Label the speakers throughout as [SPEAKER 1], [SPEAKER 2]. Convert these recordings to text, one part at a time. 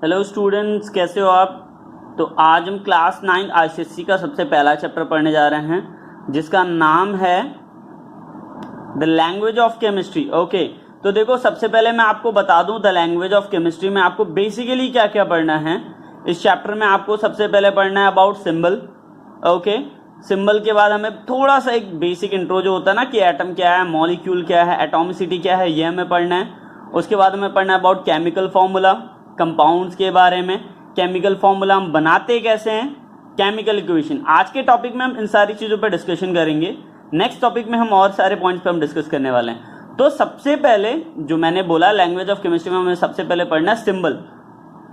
[SPEAKER 1] Hello students, कैसे हो आप। तो आज हम क्लास 9 आईसीएसई का सबसे पहला चैप्टर पढ़ने जा रहे हैं जिसका नाम है the language of chemistry. Okay, तो देखो सबसे पहले मैं आपको बता दूं द लैंग्वेज ऑफ केमिस्ट्री में आपको बेसिकली क्या क्या पढ़ना है। इस चैप्टर में आपको सबसे पहले पढ़ना है अबाउट सिंबल। ओके, सिंबल के बाद हमें थोड़ा सा एक बेसिक इंट्रो जो होता है ना कि एटम क्या है, मॉलिक्यूल क्या है, एटॉमिसिटी क्या है, ये हमें पढ़ना है। उसके बाद हमें पढ़ना है अबाउट केमिकल फॉर्मूला, कंपाउंड्स के बारे में, केमिकल फॉर्मूला हम बनाते कैसे हैं, केमिकल इक्वेशन। आज के टॉपिक में हम इन सारी चीज़ों पर डिस्कशन करेंगे। नेक्स्ट टॉपिक में हम और सारे पॉइंट्स पे हम डिस्कस करने वाले हैं। तो सबसे पहले जो मैंने बोला लैंग्वेज ऑफ केमिस्ट्री में हमें सबसे पहले पढ़ना है सिंबल।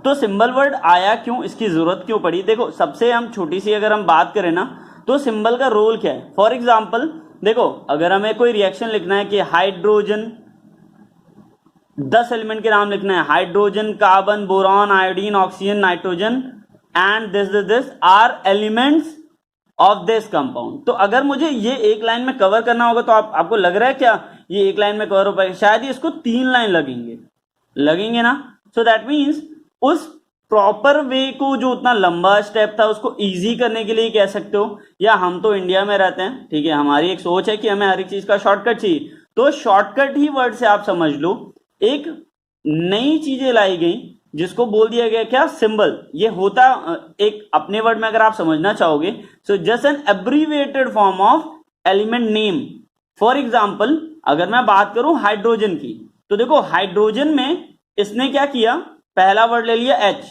[SPEAKER 1] तो सिंबल वर्ड आया क्यों, इसकी जरूरत क्यों पड़ी। देखो सबसे हम छोटी सी अगर हम बात करें ना तो सिंबल का रोल क्या है। फॉर एग्जाम्पल देखो अगर हमें कोई रिएक्शन लिखना है कि हाइड्रोजन, 10 एलिमेंट के नाम लिखना है, hydrogen, carbon, boron, iodine, oxygen, nitrogen and this are elements of this compound. तो अगर मुझे ये एक लाइन में कवर करना होगा तो आपको लग रहा है क्या ये एक लाइन में कवर हो पाएगा, शायद ये इसको 3 लाइन लगेंगे ना। सो दैट मीन्स उस प्रॉपर वे को जो उतना लंबा स्टेप था उसको इजी करने के लिए कह सकते हो। या हम तो इंडिया में रहते हैं, ठीक है, हमारी एक सोच है कि हमें हर एक चीज का शॉर्टकट चाहिए, तो शॉर्टकट ही वर्ड से आप समझ लो एक नई चीजें लाई गई जिसको बोल दिया गया क्या, सिंबल। ये होता एक अपने वर्ड में अगर आप समझना चाहोगे so just an abbreviated form of element name. For example अगर मैं बात करूं हाइड्रोजन की, तो देखो हाइड्रोजन में इसने क्या किया, पहला वर्ड ले लिया H,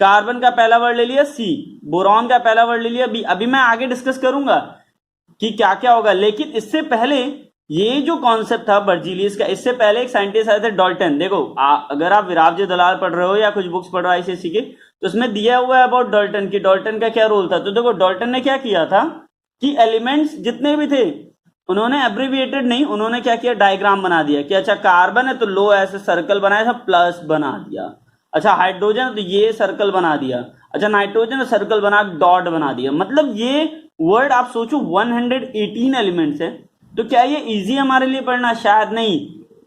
[SPEAKER 1] कार्बन का पहला वर्ड ले लिया C, बोरॉन का पहला वर्ड ले लिया B। अभी मैं आगे डिस्कस करूंगा कि क्या क्या होगा, लेकिन इससे पहले ये जो कॉन्सेप्ट था बर्जीलियस का, इससे पहले एक साइंटिस्ट आए थे डाल्टन। देखो अगर आप विरावजी दलाल पढ़ रहे हो या कुछ बुक्स पढ़ रहे हो आईसीएसई के, तो उसमें दिया हुआ है अबाउट डाल्टन की डाल्टन का क्या रोल था। तो देखो डाल्टन ने क्या किया था कि एलिमेंट्स जितने भी थे उन्होंने एब्रीविएटेड नहीं, उन्होंने क्या किया, डायग्राम बना दिया कि अच्छा कार्बन है तो लो ऐसे सर्कल बनाया था, प्लस बना दिया। अच्छा हाइड्रोजन है तो ये सर्कल बना दिया, अच्छा नाइट्रोजन सर्कल बना डॉट बना दिया। मतलब ये वर्ड आप सोचो 118 एलिमेंट्स है, तो क्या ये इजी हमारे लिए पढ़ना, शायद नहीं।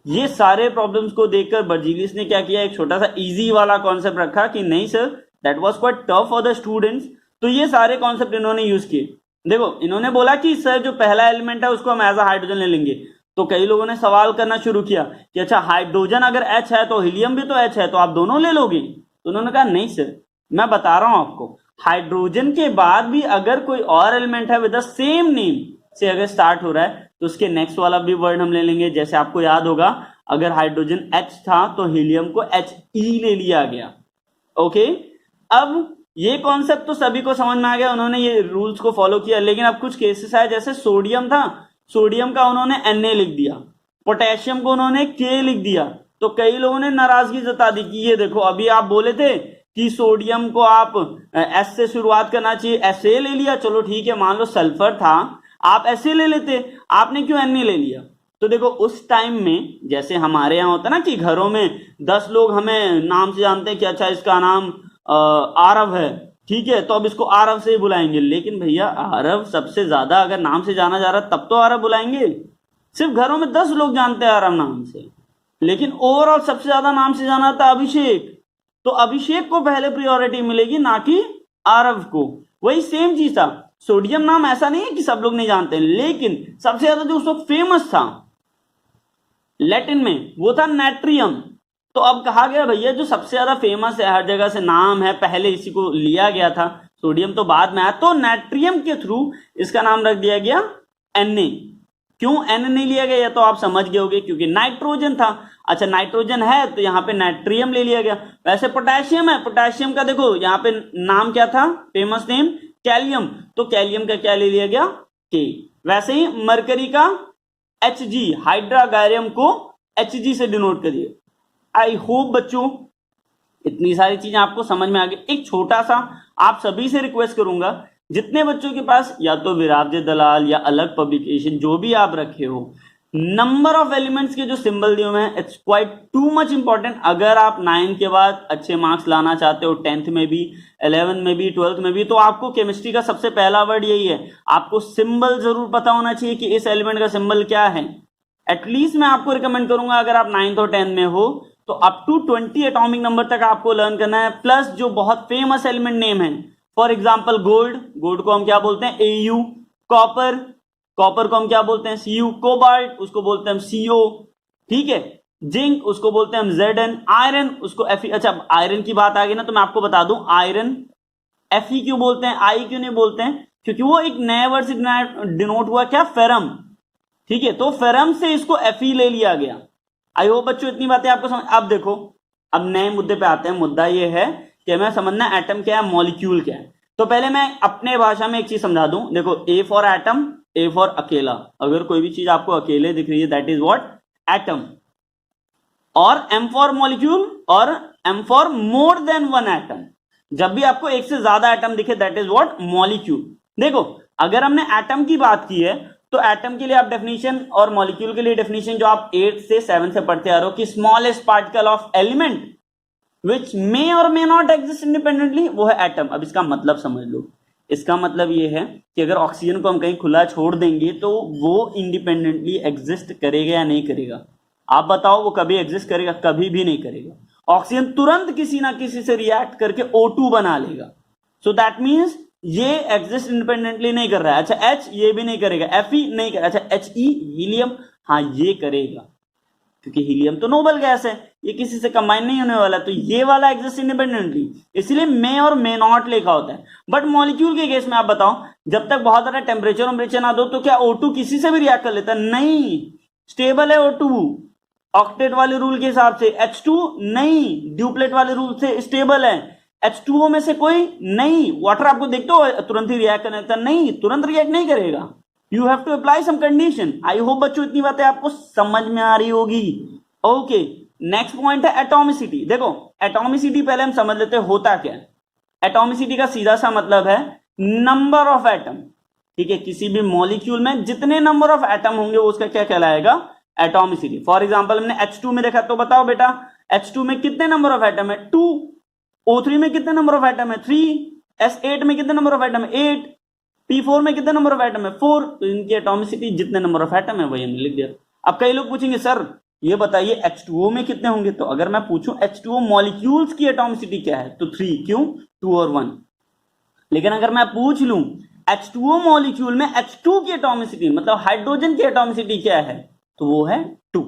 [SPEAKER 1] ये सारे प्रॉब्लम्स को देखकर बर्जीलियस ने क्या किया, एक छोटा सा इजी वाला कॉन्सेप्ट रखा कि नहीं sir that was quite tough for the students. तो ये सारे कॉन्सेप्ट इन्होंने यूज किए। देखो इन्होंने बोला कि सर जो पहला एलिमेंट है उसको हम एज अ हाइड्रोजन ले लेंगे, तो कई लोगों ने सवाल करना शुरू किया कि अच्छा हाइड्रोजन अगर H है तो हीलियम भी तो H है, तो आप दोनों ले लोगे। तो उन्होंने कहा नहीं सर, मैं बता रहा हूं आपको, हाइड्रोजन के बाद भी अगर कोई और एलिमेंट है विद द सेम नेम से अगर स्टार्ट हो रहा है तो उसके नेक्स्ट वाला भी वर्ड हम ले लेंगे। जैसे आपको याद होगा अगर हाइड्रोजन H था तो हीलियम को He ले लिया गया। ओके, अब ये कॉन्सेप्ट तो सभी को समझ में आ गया, उन्होंने ये रूल्स को फॉलो किया। लेकिन अब कुछ केसेस आए, जैसे सोडियम था, सोडियम का उन्होंने Na लिख दिया, पोटेशियम को उन्होंने K लिख दिया। तो कई लोगों ने नाराजगी जता दी कि ये देखो अभी आप बोले थे कि सोडियम को आप S से शुरुआत करना चाहिए, Sa ले लिया, चलो ठीक है, मान लो सल्फर था आप Sa ले लेते, आपने क्यों Na ले लिया। तो देखो उस टाइम में जैसे हमारे यहाँ होता ना कि घरों में 10 लोग हमें नाम से जानते हैं कि अच्छा इसका नाम आरव है, ठीक है, तो अब इसको आरव से ही बुलाएंगे। लेकिन भैया आरव सबसे ज्यादा अगर नाम से जाना जा रहा है तब तो आरव बुलाएंगे। सिर्फ घरों में 10 लोग जानते हैं आरव नाम से, लेकिन ओवरऑल सबसे ज्यादा नाम से जाना था अभिषेक, तो अभिषेक को पहले प्रायोरिटी मिलेगी ना कि आरव को। वही सेम चीज था, सोडियम नाम ऐसा नहीं है कि सब लोग नहीं जानते, लेकिन सबसे ज्यादा जो उस वक्त फेमस था लैटिन में वो था नाइट्रियम। तो अब कहा गया भैया जो सबसे ज्यादा फेमस है, हर जगह से नाम है, पहले इसी को लिया गया था, सोडियम तो बाद में आया, तो नाइट्रियम के थ्रू इसका नाम रख दिया गया Na। क्यों Na नहीं लिया गया ये तो आप समझ गए होंगे, क्योंकि नाइट्रोजन था। अच्छा नाइट्रोजन है तो यहाँ पे नाइट्रियम ले लिया गया। वैसे पोटेशियम है, पोटेशियम का देखो यहाँ पे नाम क्या था, फेमस नेम कैलियम, तो कैलियम का क्या ले लिया गया, K। वैसे ही मरकरी का Hg, हाइड्रागैरियम को Hg से डिनोट करिए। आई होप बच्चों इतनी सारी चीजें आपको समझ में आ गई। एक छोटा सा आप सभी से रिक्वेस्ट करूंगा, जितने बच्चों के पास या तो विरावजी दलाल या अलग पब्लिकेशन जो भी आप रखे हो, नंबर ऑफ एलिमेंट्स के जो सिंबल दिए हुए हैं it's quite too much important. अगर आप 9 के बाद अच्छे मार्क्स लाना चाहते हो, 10th में भी, 11th में भी, 12th में भी, तो आपको केमिस्ट्री का सबसे पहला वर्ड यही है, आपको सिंबल जरूर पता होना चाहिए कि इस एलिमेंट का सिंबल क्या है। एटलीस्ट मैं आपको रिकमेंड करूंगा अगर आप 9th और 10th में हो तो अप टू 20 एटॉमिक नंबर तक आपको लर्न करना है, प्लस जो बहुत फेमस एलिमेंट नेम है, फॉर एग्जाम्पल गोल्ड, गोल्ड को हम क्या बोलते हैं Au, कॉपर, कॉपर को हम क्या बोलते हैं Cu, कोबाल्ट उसको बोलते हैं हम Co, ठीक है, जिंक उसको बोलते हैं हम Zn, आयरन उसको Fe। अच्छा आयरन की बात आ गई ना, तो मैं आपको बता दूं आयरन Fe क्यों बोलते हैं, आई क्यों नहीं बोलते हैं, क्योंकि वो एक नए वर्ड से डिनोट हुआ क्या, फेरम, ठीक है, तो फेरम से इसको Fe ले लिया गया। आई होप बच्चों इतनी बातें आपको समझ। अब देखो, अब नए मुद्दे पे आते हैं। मुद्दा ये है कि हमें समझना एटम क्या है, मॉलिक्यूल क्या है। तो पहले मैं अपने भाषा में एक चीज समझा दूं। देखो, A for atom, A for अकेला, अगर कोई भी चीज आपको अकेले दिख रही है दैट इज व्हाट, एटम, और एम फॉर मॉलिक्यूल, और M for more than one atom. जब भी आपको एक से ज्यादा एटम दिखे दैट इज व्हाट, मॉलिक्यूल। देखो, अगर हमने एटम की बात की है तो एटम के लिए आप डेफिनेशन, और मॉलिक्यूल के लिए डेफिनेशन जो आप 8 से 7 से पढ़ते आ रहे हो कि smallest particle of element which may और मे नॉट एग्जिस्ट इंडिपेंडेंटली, वो है एटम। अब इसका मतलब समझ लो। इसका मतलब ये है कि अगर ऑक्सीजन को हम कहीं खुला छोड़ देंगे तो वो इंडिपेंडेंटली एग्जिस्ट करेगा या नहीं करेगा, आप बताओ। वो कभी एग्जिस्ट करेगा, कभी भी नहीं करेगा। ऑक्सीजन तुरंत किसी ना किसी से रिएक्ट करके O2 बना लेगा। सो दैट मीन्स ये एग्जिस्ट इंडिपेंडेंटली नहीं कर रहा है। अच्छा H ये भी नहीं करेगा, Fe नहीं करेगा। अच्छा He हीलियम, हाँ ये करेगा, क्योंकि हीलियम तो नोबल गैस है, ये किसी से कंबाइन नहीं होने वाला, तो ये वाला एग्जिस्ट इंडिपेंडेंटली, इसलिए मे और मे नॉट लिखा होता है। बट मॉलिक्यूल के केस में आप बताओ, जब तक बहुत ज्यादा टेम्परेचर ना दो तो क्या O2 किसी से भी रिएक्ट कर लेता है? नहीं, स्टेबल है O2 ऑक्टेट वाले रूल के हिसाब से। H2 नहीं, ड्यूप्लेट वाले रूल से स्टेबल है। H2O में से कोई नहीं, वाटर आपको देखते हो तुरंत ही रिएक्ट करने लगता है? नहीं, तुरंत रिएक्ट नहीं करेगा। You have to apply some condition. I hope बच्चों इतनी बातें आपको समझ में आ रही होगी। ओके, नेक्स्ट पॉइंट है एटॉमिसिटी। देखो, एटॉमिसिटी पहले हम समझ लेते हैं होता क्या है। एटॉमिसिटी का सीधा सा मतलब है नंबर ऑफ एटम, ठीक है, किसी भी मॉलिक्यूल में जितने नंबर ऑफ एटम होंगे वो उसका क्या कहलाएगा, एटॉमिसिटी। फॉर एग्जांपल हमने H2 में देखा, तो बताओ बेटा H2 में कितने नंबर ऑफ एटम है, 2। O3 में कितने नंबर ऑफ एटम है, 3। S8 में कितने नंबर ऑफ एटम है, 8। P4 में कितने नंबर ऑफ एटम है, 4। तो इनकी एटॉमिसिटी जितने नंबर ऑफ एटम है वही हमने लिख दिया। अब कई लोग पूछेंगे सर ये बताइए H2O में कितने होंगे, तो अगर मैं पूछूं H2O मॉलिक्यूल्स की एटॉमिसिटी क्या है, तो 3। क्यों, 2 और 1। लेकिन अगर मैं पूछ लूं H2O मॉलिक्यूल में H2 की एटॉमिसिटी, मतलब हाइड्रोजन की एटॉमिसिटी क्या है, तो वो है 2।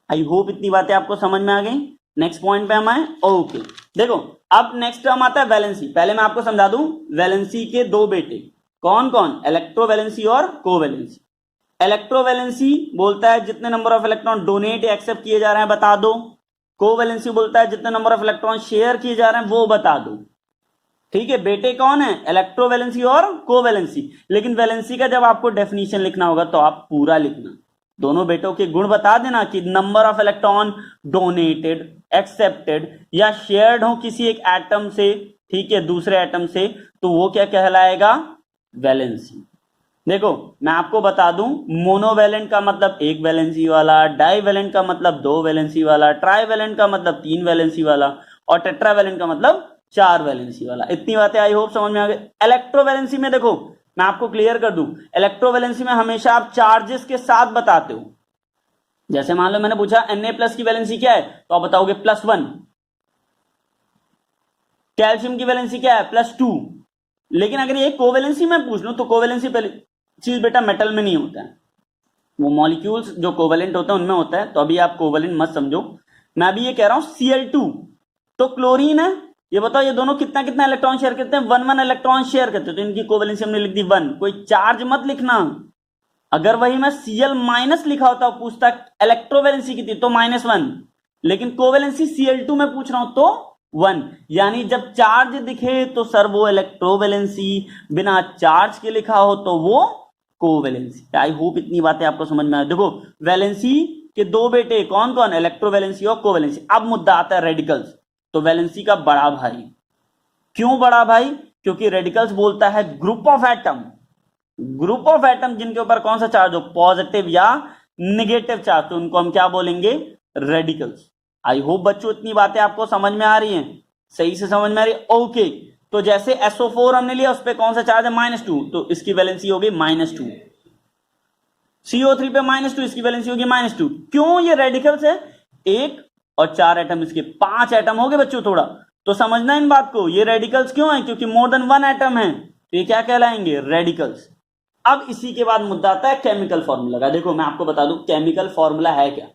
[SPEAKER 1] आई होप इतनी बातें आपको समझ में आ गई। नेक्स्ट पॉइंट पे हम आए। ओके, देखो अब नेक्स्ट टर्म आता है वैलेंसी। पहले मैं आपको समझा दूं वैलेंसी के दो बेटे, कौन कौन, इलेक्ट्रोवैलेंसी और कोवैलेंसी। इलेक्ट्रोवैलेंसी बोलता है जितने नंबर ऑफ इलेक्ट्रॉन डोनेट या एक्सेप्ट किए जा रहे हैं बता दो। कोवैलेंसी बोलता है जितने नंबर ऑफ इलेक्ट्रॉन शेयर किए जा रहे हैं वो बता दो। ठीक है, बेटे कौन है, इलेक्ट्रोवैलेंसी और कोवैलेंसी। लेकिन वैलेंसी का जब आपको डेफिनेशन लिखना होगा तो आप पूरा लिखना, दोनों बेटों के गुण बता देना कि number of electron donated, accepted या शेयर्ड हो किसी एक एटम से, ठीक है, दूसरे एटम से, तो वो क्या कहलाएगा, वैलेंसी। देखो मैं आपको बता दूं, मोनोवैलेंट का मतलब एक वैलेंसी वाला, डाईवैलेंट का मतलब दो वैलेंसी वाला, ट्राईवैलेंट का मतलब तीन वैलेंसी वाला, और टेट्रावैलेंट का मतलब 4 वैलेंसी वाला। इतनी बातें आई होप समझ में आ गई। इलेक्ट्रोवैलेंसी में देखो मैं आपको क्लियर कर दूं, इलेक्ट्रोवैलेंसी में हमेशा आप चार्जेस के साथ बताते हो। जैसे मान लो मैंने पूछा Na+ की वैलेंसी क्या है, तो आप बताओगे +1। कैल्शियम की वैलेंसी क्या है, +2। लेकिन अगर ये कोवैलेंसी में पूछ लूं तो कोवैलेंसी पहली चीज बेटा मेटल में नहीं होता है, वो मॉलिक्यूल्स जो कोवैलेंट होते हैं उनमें होता है। तो अभी आप कोवैलेंट मत समझो, मैं अभी ये कह रहा हूं Cl2 तो क्लोरीन है, ये बताओ ये दोनों कितना कितना इलेक्ट्रॉन शेयर करते हैं, 1 1 इलेक्ट्रॉन शेयर करते हैं, तो इनकी कोवैलेंसी हमने लिख दी 1। कोई चार्ज मत लिखना। अगर वही मैं Cl- लिखा होता पूछता इलेक्ट्रोवैलेंसी की थी तो -1, लेकिन कोवैलेंसी Cl2 में पूछ रहा हूं तो 1। यानी जब चार्ज दिखे तो सर वो इलेक्ट्रोवैलेंसी, बिना चार्ज के लिखा हो तो वो कोवैलेंसी। आई होप इतनी बातें आपको समझ में आए। देखो वैलेंसी के दो बेटे कौन कौन, इलेक्ट्रोवैलेंसी और कोवैलेंसी। अब मुद्दा आता है रेडिकल्स, तो वैलेंसी का बड़ा भाई। क्यों बड़ा भाई, क्योंकि रेडिकल्स बोलता है group of atom, group of atom जिनके ऊपर कौन सा चार्ज हो, पॉजिटिव या निगेटिव चार्ज, तो उनको हम क्या बोलेंगे, रेडिकल्स। आई होप बच्चों इतनी बातें आपको समझ में आ रही हैं, सही से समझ में आ रही है। ओके, तो जैसे SO4 हमने लिया उस पर कौन सा चार्ज है, -2, तो इसकी वैलेंसी होगी -2। CO3 पे -2, इसकी वैलेंसी होगी -2। क्यों, ये रेडिकल्स है। एक और 4 एटम इसके, 5 एटम हो गए बच्चों। थोड़ा तो समझना इन बात को, ये रेडिकल्स क्यों है, क्योंकि मोर देन 1 एटम है, तो ये क्या कहलाएंगे, रेडिकल्स। अब इसी के बाद मुद्दा आता है केमिकल फॉर्मूला का। देखो मैं आपको बता दूं केमिकल फॉर्मूला है क्या।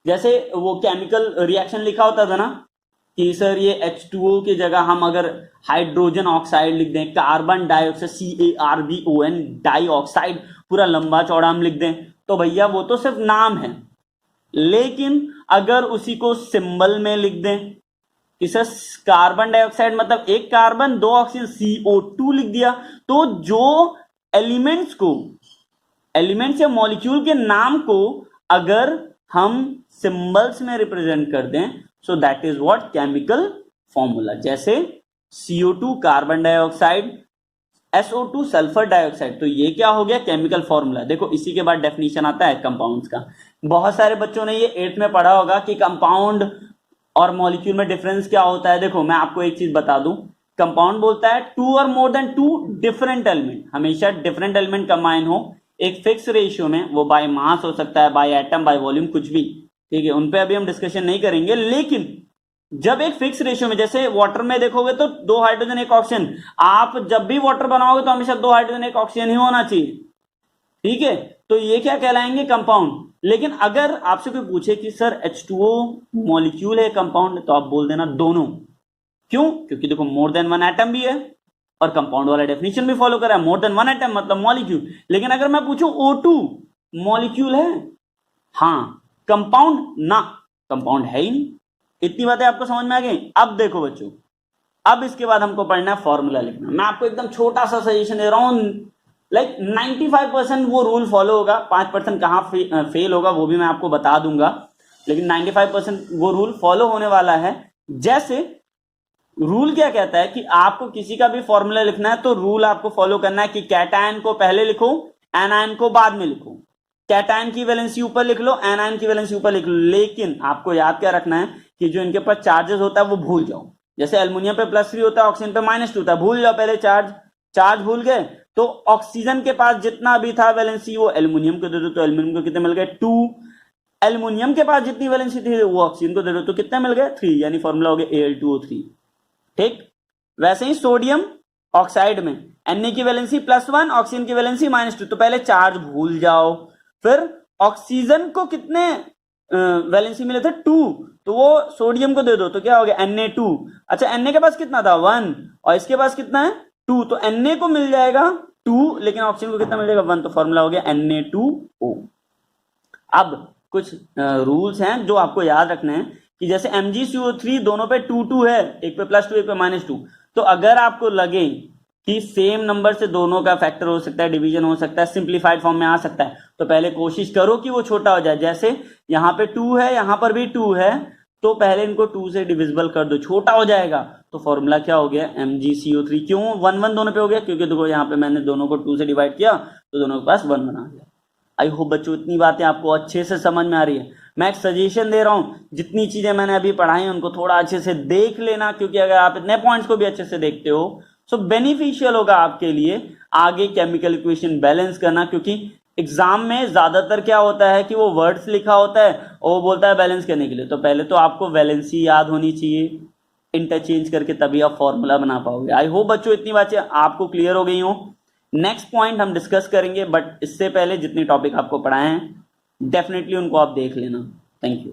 [SPEAKER 1] जैसे वो केमिकल रिएक्शन लिखा होता था ना कि सर ये H2O की जगह हम अगर हाइड्रोजन ऑक्साइड लिख दें, कार्बन डाइऑक्साइड CARBON डाइऑक्साइड, पूरा लंबा चौड़ा हम लिख दें, तो भैया वो तो सिर्फ नाम है। लेकिन अगर उसी को सिंबल में लिख दें कि सर कार्बन डाइऑक्साइड मतलब एक कार्बन 2 ऑक्सीजन CO2 लिख दिया, तो जो एलिमेंट्स या मॉलिक्यूल के नाम को अगर हम सिंबल्स में रिप्रेजेंट कर दें, so that is what chemical formula. जैसे CO2 carbon dioxide, SO2 sulphur dioxide, तो ये क्या हो गया, केमिकल फॉर्मूला। देखो इसी के बाद डेफिनेशन आता है कंपाउंड्स का। बहुत सारे बच्चों ने ये 8th में पढ़ा होगा कि कंपाउंड और मॉलिक्यूल में डिफरेंस क्या होता है। देखो मैं आपको एक चीज बता दूं, कंपाउंड बोलता है 2 और मोर देन 2 डिफरेंट एलिमेंट, हमेशा डिफरेंट एलिमेंट कंबाइन हो एक फिक्स रेशियो में, वो बाय मास हो सकता है, बाय एटम, बाय वॉल्यूम, कुछ भी, ठीक है, उन पे अभी हम डिस्कशन नहीं करेंगे। लेकिन जब एक फिक्स रेशियो में, जैसे वाटर में देखोगे तो 2 हाइड्रोजन 1 ऑक्सीजन, आप जब भी वाटर बनाओगे तो हमेशा 2 हाइड्रोजन 1 ऑक्सीजन ही होना चाहिए, ठीक है, तो ये क्या कहलाएंगे, कंपाउंड। लेकिन अगर आपसे कोई पूछे कि सर H2O मॉलिक्यूल है कंपाउंड, तो आप बोल देना दोनों। क्यों, क्योंकि देखो मोर देन 1 एटम भी है और कंपाउंड वाला डेफिनेशन भी फॉलो करा है, मोर देन 1 एटम मतलब मॉलिक्यूल। लेकिन अगर मैं पूछूं O2 मॉलिक्यूल है, हाँ, कंपाउंड ना, कंपाउंड है ही नहीं। इतनी बातें आपको समझ में आ गई। अब देखो बच्चों, अब इसके बाद हमको पढ़ना है फॉर्मूला लिखना। मैं आपको एकदम छोटा सा सजेशन दे रहा हूं, लाइक 95% वो रूल फॉलो होगा, 5% कहां फेल होगा वो भी मैं आपको बता दूंगा, लेकिन 95% वो रूल फॉलो होने वाला है। जैसे रूल क्या कहता है कि आपको किसी का भी फॉर्मूला लिखना है तो रूल आपको फॉलो करना है कि कैटायन को पहले लिखो, एनायन को बाद में लिखो। कैटायन की वैलेंसी ऊपर लिख लो, एनायन की वैलेंसी ऊपर लिख लो। लेकिन आपको याद क्या रखना है कि जो इनके पास चार्जेस होता है वो भूल जाओ। जैसे एल्युमिनियम पे +3 होता है, ऑक्सीजन पे -2 होता है, भूल जाओ पहले चार्ज भूल गए, तो ऑक्सीजन के पास जितना भी था वैलेंसी वो एल्युमिनियम को दे दो, तो एल्युमिनियम को कितने मिल गए, 2। एल्युमिनियम के पास जितनी वैलेंसी थी वो ऑक्सीजन को दे दो, तो कितने मिल गए, 3, यानी फॉर्मूला हो गया Al2O3। ठीक, वैसे ही सोडियम ऑक्साइड में Na की वैलेंसी +1, ऑक्सीजन की वैलेंसी -2, तो पहले चार्ज भूल जाओ। फिर ऑक्सीजन को कितने वैलेंसी मिले थे, 2, तो वो सोडियम को दे दो, तो क्या हो गया, Na2। अच्छा, Na के पास कितना था, 1, और इसके पास कितना है, 2, तो Na को मिल जाएगा 2, लेकिन ऑक्सीजन को कितना मिल जाएगा, 1, तो फॉर्मूला हो गया Na2O। अब कुछ रूल्स हैं जो आपको याद रखने हैं कि जैसे MgCO3 दोनों पे 2 है, एक पे +2 एक पे -2, तो अगर आपको लगे कि सेम नंबर से दोनों का फैक्टर हो सकता है, डिवीजन हो सकता है, सिंप्लीफाइड फॉर्म में आ सकता है, तो पहले कोशिश करो कि वो छोटा हो जाए। जैसे यहाँ पे 2 है, यहाँ पर भी 2 है, तो पहले इनको 2 से डिविजिबल कर दो, छोटा हो जाएगा। तो फॉर्मूला क्या हो गया, MgCO3। क्यों 1 दोनों पे हो गया, क्योंकि देखो यहाँ पे मैंने दोनों को 2 से डिवाइड किया, तो दोनों के पास 1 आ गया। आई होप बच्चों इतनी बातें आपको अच्छे से समझ में आ रही है। मैं एक सजेशन दे रहा हूं, जितनी चीजें मैंने अभी पढ़ाई हैं उनको थोड़ा अच्छे से देख लेना, क्योंकि अगर आप इतने पॉइंट्स को भी अच्छे से देखते हो सो बेनिफिशियल होगा आपके लिए आगे केमिकल इक्वेशन बैलेंस करना। क्योंकि एग्जाम में ज्यादातर क्या होता है कि वो वर्ड्स लिखा होता है और वो बोलता है बैलेंस करने के लिए, तो पहले तो आपको वैलेंसी याद होनी चाहिए, इंटरचेंज करके तभी आप फॉर्मूला बना पाओगे। आई होप बच्चों इतनी बातें आपको क्लियर हो गई हो। नेक्स्ट पॉइंट हम डिस्कस करेंगे, बट इससे पहले जितनी टॉपिक आपको पढ़ाए हैं डेफिनेटली उनको आप देख लेना। Thank you.